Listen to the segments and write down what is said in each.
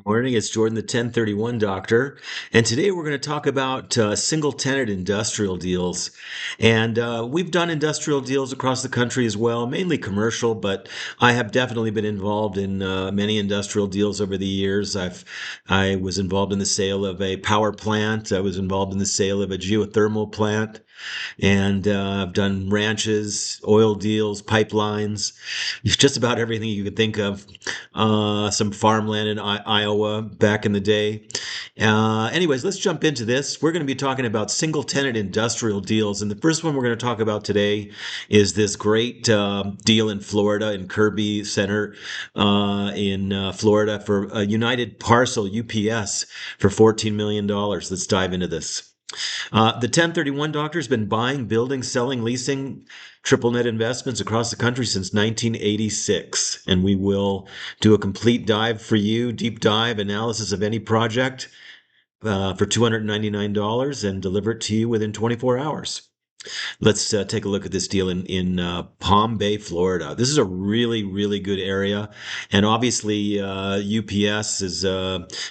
Morning, it's Jordan, the 1031 doctor, and today we're going to talk about single-tenant industrial deals. And we've done industrial deals across the country as well, mainly commercial, but I have definitely been involved in many industrial deals over the years. I was involved in the sale of a power plant. I was involved in the sale of a geothermal plant. And I've done ranches, oil deals, pipelines, just about everything you could think of. Some farmland in Iowa back in the day. Anyways, let's jump into this. We're going to be talking about single tenant industrial deals. And the first one we're going to talk about today is this great deal in Florida, in Kirby Center in Florida for a United Parcel UPS for $14 million. Let's dive into this. The 1031 doctor has been buying, building, selling, leasing triple net investments across the country since 1986. And we will do a complete dive for you, deep dive analysis of any project for $299 and deliver it to you within 24 hours. Let's take a look at this deal in Palm Bay, Florida. This is a really, really good area. And obviously, UPS is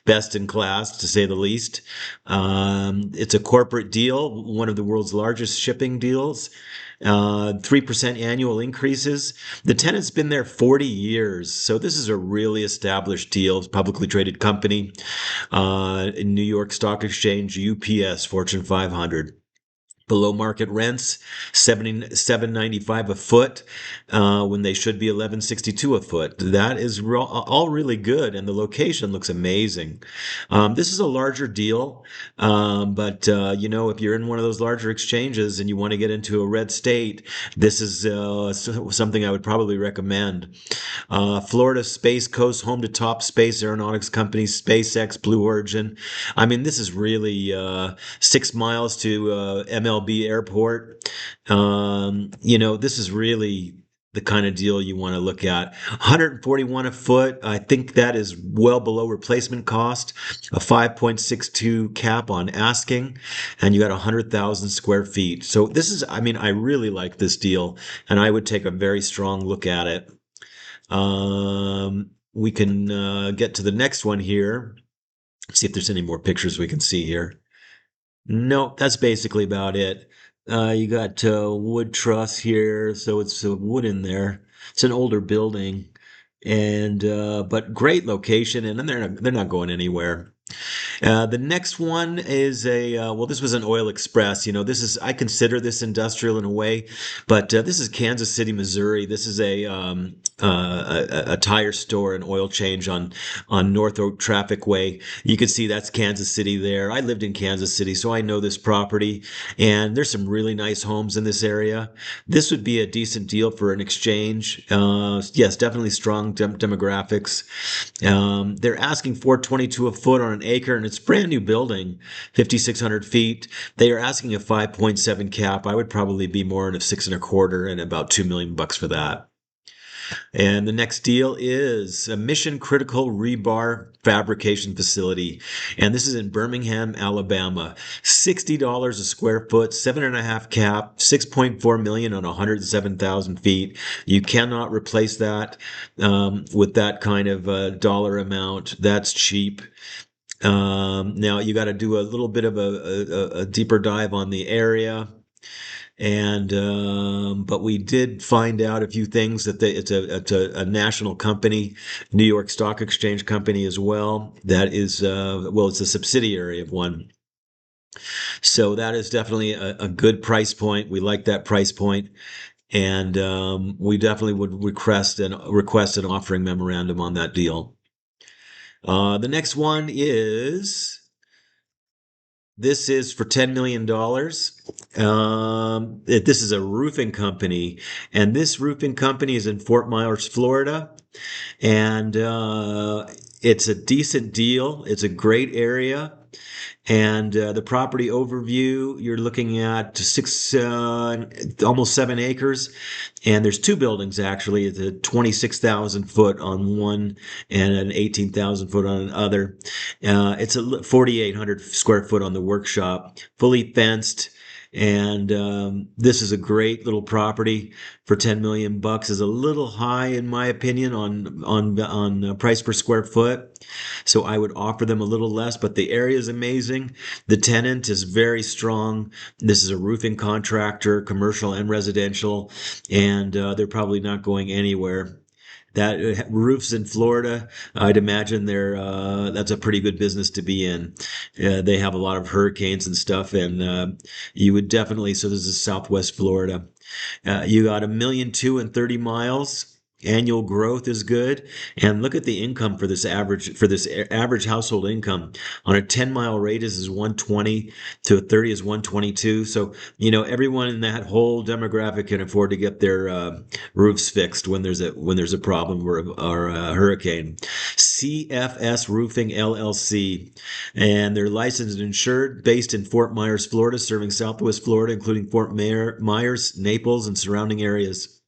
best in class, to say the least. It's a corporate deal, one of the world's largest shipping deals. 3% annual increases. The tenant's been there 40 years. So this is a really established deal. It's a publicly traded company in New York Stock Exchange, UPS, Fortune 500. Below market rents, 77.95 a foot, when they should be 11.62 a foot. That is all really good, and the location looks amazing. This is a larger deal, but if you're in one of those larger exchanges and you want to get into a red state, this is something I would probably recommend. Florida Space Coast, home to top space aeronautics companies, SpaceX, Blue Origin. I mean, this is really 6 miles to MLB Airport. This is really the kind of deal you want to look at. 141 a foot. I think that is well below replacement cost. A 5.62 cap on asking, and you got 100,000 square feet. So I really like this deal, and I would take a very strong look at it. We can get to the next one here. See if there's any more pictures we can see here. No, that's basically about it. You got wood truss here, so it's wood in there. It's an older building, and but great location, and then they're not going anywhere. The next one is this was an oil express. I consider this industrial in a way, but this is Kansas City, Missouri. This is a tire store and oil change on North Oak Traffic Way. You can see that's Kansas City there. I lived in Kansas City, so I know this property, and there's some really nice homes in this area. This would be a decent deal for an exchange. Yes, definitely strong demographics. They're asking 422 a foot on an acre, and it's a brand new building, 5,600 feet. They are asking a 5.7 cap. I would probably be more in a 6.25 and about $2 million for that. And the next deal is a mission critical rebar fabrication facility. And this is in Birmingham, Alabama. $60 a square foot, 7.5 cap, 6.4 million on 107,000 feet. You cannot replace that with that kind of dollar amount. That's cheap. Now you got to do a little bit of a deeper dive on the area. And but we did find out a few things that it's a national company, New York Stock Exchange company as well. That is it's a subsidiary of one. So that is definitely a good price point. We like that price point, and we definitely would request an offering memorandum on that deal. The next one is. This is for $10 million. This is a roofing company, and this roofing company is in Fort Myers, Florida. And it's a decent deal. It's a great area. And the property overview, you're looking at almost 7 acres. And there's two buildings, actually. It's a 26,000 foot on one and an 18,000 foot on another. It's a 4,800 square foot on the workshop, fully fenced. And this is a great little property for 10 million bucks. Is a little high in my opinion on price per square foot. So I would offer them a little less, but the area is amazing. The tenant is very strong. This is a roofing contractor, commercial and residential, and they're probably not going anywhere. That roofs in Florida, I'd imagine that's a pretty good business to be in. They have a lot of hurricanes and stuff, and you would definitely. So this is Southwest Florida. You got 1,200,000 in 30 miles. Annual growth is good, and look at the income for this average household income on a 10-mile radius is 120 to a 30 is 122. So everyone in that whole demographic can afford to get their roofs fixed when there's a problem or a hurricane. CFS Roofing LLC, and they're licensed and insured, based in Fort Myers, Florida, serving Southwest Florida, including Fort Myers, Naples, and surrounding areas.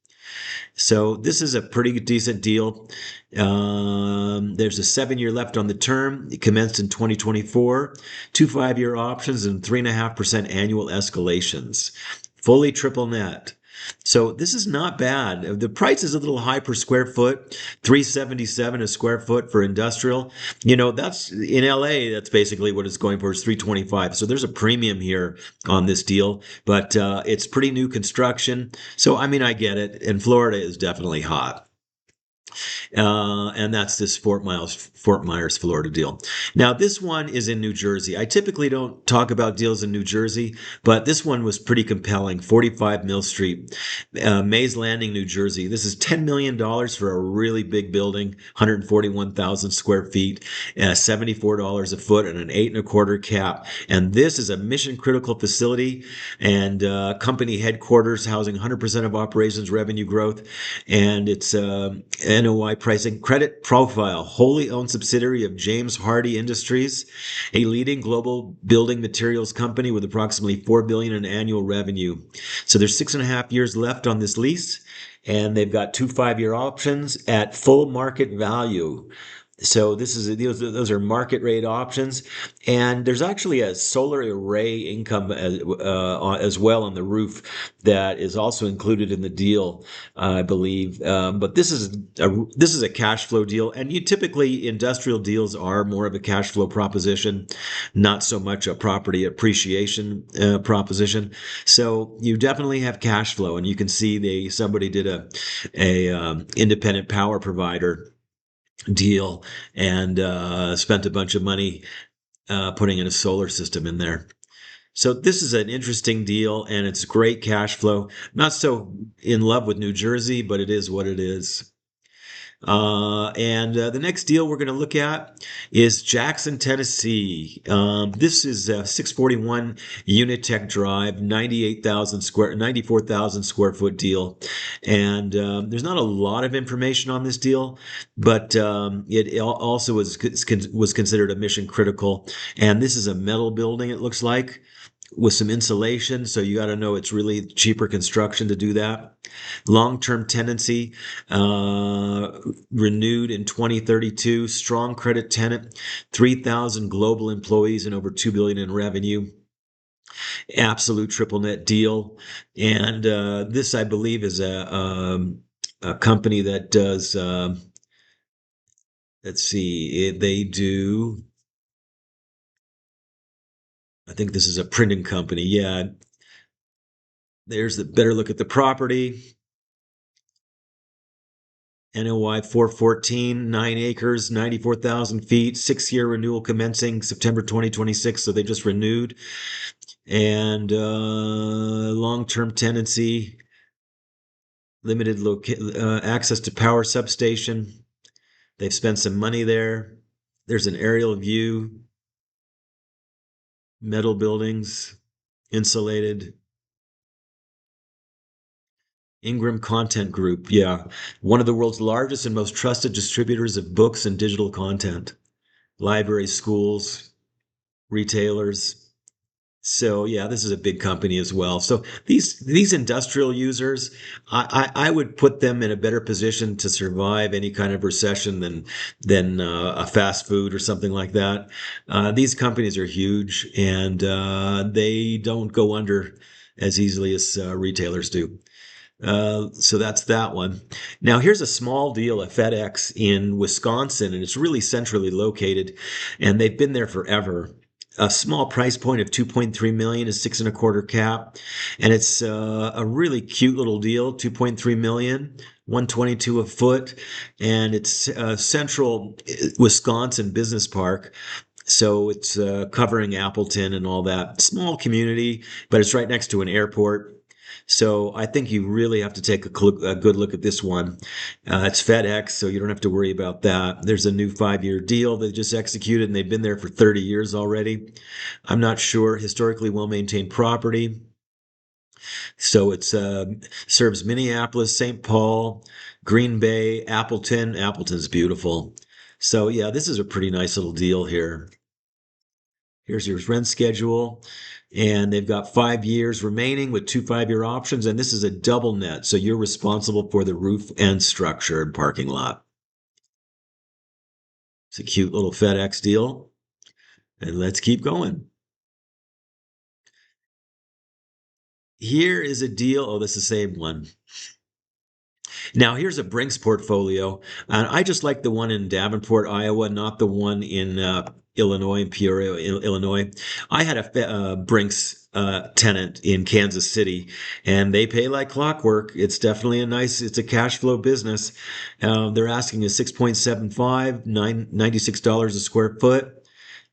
So this is a pretty decent deal. There's a 7-year left on the term. It commenced in 2024. 2 5-year options and 3.5% annual escalations. Fully triple net. So this is not bad. The price is a little high per square foot, 377 a square foot for industrial. That's in LA, that's basically what it's going for, is 325. So there's a premium here on this deal, but it's pretty new construction. So I mean, I get it. And Florida is definitely hot. And that's this Fort Myers, Florida deal. Now, this one is in New Jersey. I typically don't talk about deals in New Jersey, but this one was pretty compelling. 45 Mill Street, Mays Landing, New Jersey. This is $10 million for a really big building, 141,000 square feet, $74 a foot, and an 8.25 cap. And this is a mission critical facility and company headquarters, housing 100% of operations revenue growth. And it's NOI pricing. Credit profile, wholly owned subsidiary of James Hardie Industries, a leading global building materials company with approximately $4 billion in annual revenue. So there's 6.5 years left on this lease, and they've got 2 5-year options at full market value. So those are market rate options, and there's actually a solar array income as well on the roof that is also included in the deal, I believe. But this is a cash flow deal, and typically industrial deals are more of a cash flow proposition, not so much a property appreciation proposition. So you definitely have cash flow, and you can see somebody did a independent power provider deal and spent a bunch of money putting in a solar system in there. So this is an interesting deal, and it's great cash flow. Not so in love with New Jersey, but it is what it is. And the next deal we're going to look at is Jackson, Tennessee. This is 641 Unitech Drive, 94,000 square foot deal. And there's not a lot of information on this deal, but it also was considered a mission critical. And this is a metal building, it looks like, with some insulation. So you got to know it's really cheaper construction to do that. Long-term tenancy, renewed in 2032. Strong credit tenant, 3,000 global employees and over $2 billion in revenue. Absolute triple net deal. And this, I believe, is a company that does, let's see, they do, I think this is a printing company. Yeah. There's the better look at the property. NOI 414, 9 acres, 94,000 feet, 6-year renewal commencing September 2026. So they just renewed. And long-term tenancy, limited access to power substation. They've spent some money there. There's an aerial view. Metal buildings, insulated. Ingram Content Group, yeah. One of the world's largest and most trusted distributors of books and digital content. Libraries, schools, retailers. So yeah, this is a big company as well. So these industrial users, I would put them in a better position to survive any kind of recession than a fast food or something like that. These companies are huge, and they don't go under as easily as retailers do. So that's that one. Now here's a small deal at FedEx in Wisconsin, and it's really centrally located, and they've been there forever. A small price point of 2.3 million is 6.25 cap, and it's a really cute little deal. 2.3 million, 122 a foot, and it's central Wisconsin Business Park. So it's covering Appleton and all that. Small community, but it's right next to an airport. So I think you really have to take a good look at this one. It's FedEx, so you don't have to worry about that. There's a new 5-year deal they just executed, and they've been there for 30 years already. I'm not sure. Historically well-maintained property. So it serves Minneapolis, St. Paul, Green Bay, Appleton. Appleton's beautiful. So yeah, this is a pretty nice little deal here. Here's your rent schedule. And they've got 5 years remaining with 2 5-year options. And this is a double net. So you're responsible for the roof and structure and parking lot. It's a cute little FedEx deal. And let's keep going. Here is a deal. Oh, this is the same one. Now, here's a Brinks portfolio. And I just like the one in Davenport, Iowa, not the one in Illinois, in Peoria, Illinois. I had a Brinks tenant in Kansas City, and they pay like clockwork. It's definitely it's a cash flow business. They're asking a 6.75, $96 a square foot.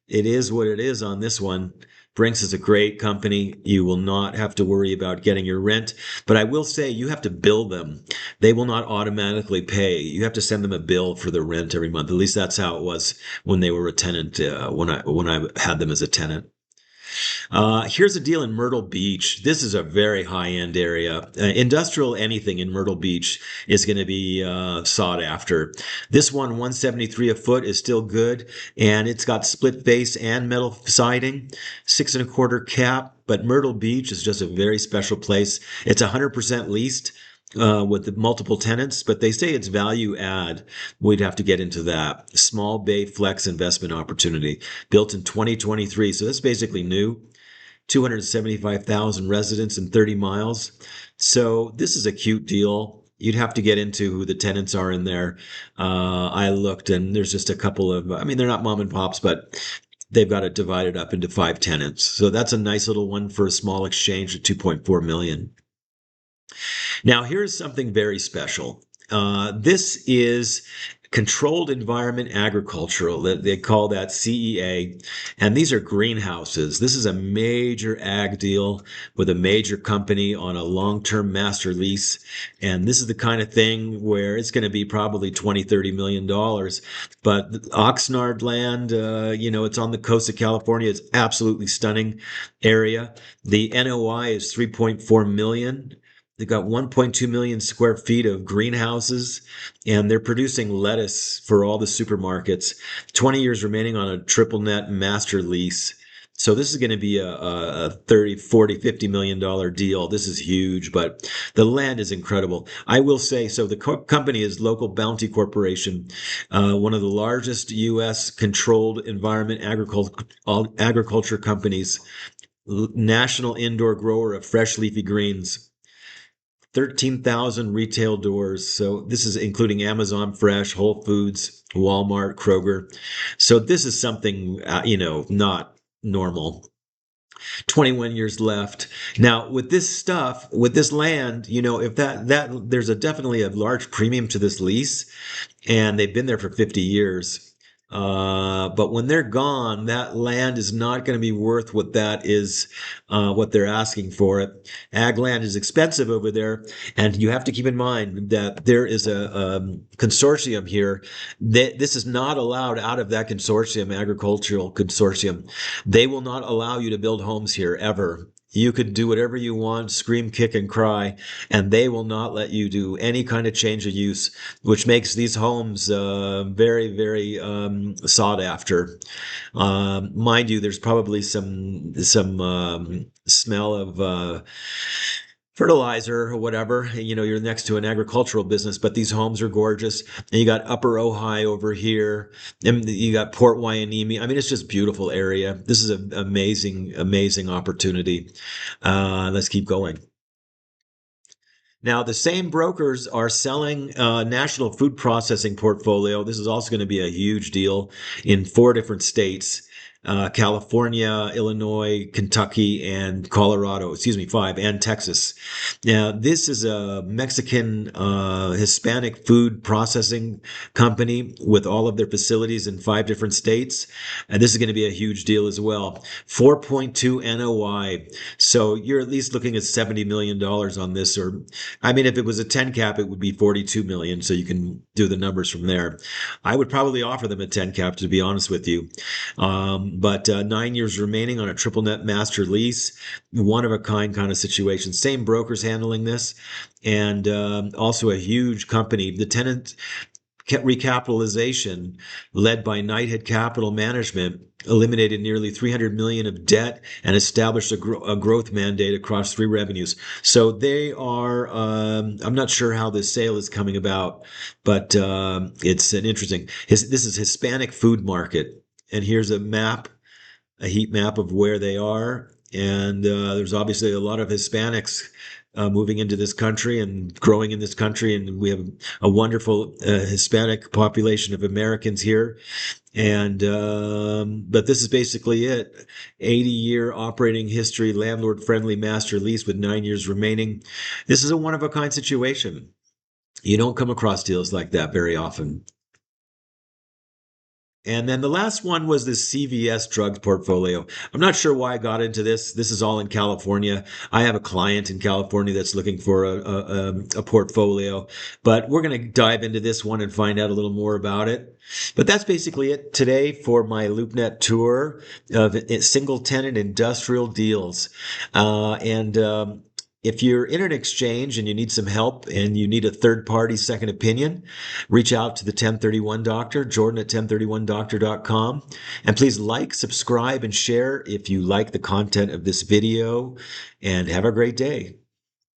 It is what it is on this one. Brinks is a great company. You will not have to worry about getting your rent, but I will say you have to bill them. They will not automatically pay. You have to send them a bill for the rent every month. At least that's how it was when they were a tenant, when I had them as a tenant. Here's a deal in Myrtle Beach. This is a very high-end area. Industrial anything in Myrtle Beach is going to be sought after. This one, 173 a foot, is still good, and it's got split face and metal siding, 6.25 cap. But Myrtle Beach is just a very special place. It's 100% leased. With the multiple tenants, but they say it's value add. We'd have to get into that. Small bay flex investment opportunity built in 2023. So that's basically new. 275,000 residents in 30 miles. So this is a cute deal. You'd have to get into who the tenants are in there. I looked, and there's just a couple of, I mean, they're not mom and pops, but they've got it divided up into 5 tenants. So that's a nice little one for a small exchange at 2.4 million. Now, here's something very special. This is controlled environment agricultural. They call that CEA. And these are greenhouses. This is a major ag deal with a major company on a long-term master lease. And this is the kind of thing where it's going to be probably $20-30 million. But Oxnard land, it's on the coast of California. It's absolutely stunning area. The NOI is 3.4 million. They've got 1.2 million square feet of greenhouses, and they're producing lettuce for all the supermarkets. 20 years remaining on a triple net master lease. So this is going to be a 30, 40, $50 million deal. This is huge, but the land is incredible. I will say, so the company is Local Bounty Corporation, one of the largest U.S. controlled environment agriculture companies, national indoor grower of fresh leafy greens. 13,000 retail doors. So this is including Amazon Fresh, Whole Foods, Walmart, Kroger. So this is something, not normal. 21 years left. Now, with this stuff, with this land, if that there's definitely a large premium to this lease, and they've been there for 50 years. But when they're gone, that land is not going to be worth what that is, what they're asking for it. Ag land is expensive over there, and you have to keep in mind that there is a consortium here. This is not allowed out of that consortium, agricultural consortium. They will not allow you to build homes here ever. You could do whatever you want, scream, kick, and cry, and they will not let you do any kind of change of use, which makes these homes very, very sought after. Mind you, there's probably some smell of fertilizer or whatever. You're next to an agricultural business, but these homes are gorgeous. And you got Upper Ojai over here, and you got Port Hueneme. I mean, it's just beautiful area. This is an amazing, amazing opportunity. Let's keep going. Now, the same brokers are selling National Food Processing Portfolio. This is also going to be a huge deal in 4 different states. California, Illinois, Kentucky, and Colorado, excuse me, 5, and Texas. Now, this is a Mexican, Hispanic food processing company with all of their facilities in 5 different states. And this is going to be a huge deal as well. 4.2 NOI. So you're at least looking at $70 million on this, or I mean, if it was a 10 cap, it would be 42 million. So you can do the numbers from there. I would probably offer them a 10 cap, to be honest with you. But 9 years remaining on a triple net master lease, one of a kind of situation. Same brokers handling this, and also a huge company. The tenant recapitalization led by Knighthead Capital Management eliminated nearly 300 million of debt and established a growth mandate across 3 revenues. So they are, I'm not sure how this sale is coming about, but it's an interesting, this is Hispanic food market. And here's a heat map of where they are. And there's obviously a lot of Hispanics moving into this country and growing in this country. And we have a wonderful Hispanic population of Americans here. And, but this is basically it. 80-year operating history, landlord friendly master lease with 9 years remaining. This is a one of a kind situation. You don't come across deals like that very often. And then the last one was the CVS drugs portfolio. I'm not sure why I got into this. This is all in California. I have a client in California that's looking for a portfolio, but we're going to dive into this one and find out a little more about it. But that's basically it today for my LoopNet tour of single tenant industrial deals. And if you're in an exchange and you need some help and you need a third party second opinion, reach out to the 1031 Doctor, Jordan at 1031doctor.com. And please like, subscribe, and share if you like the content of this video. And have a great day.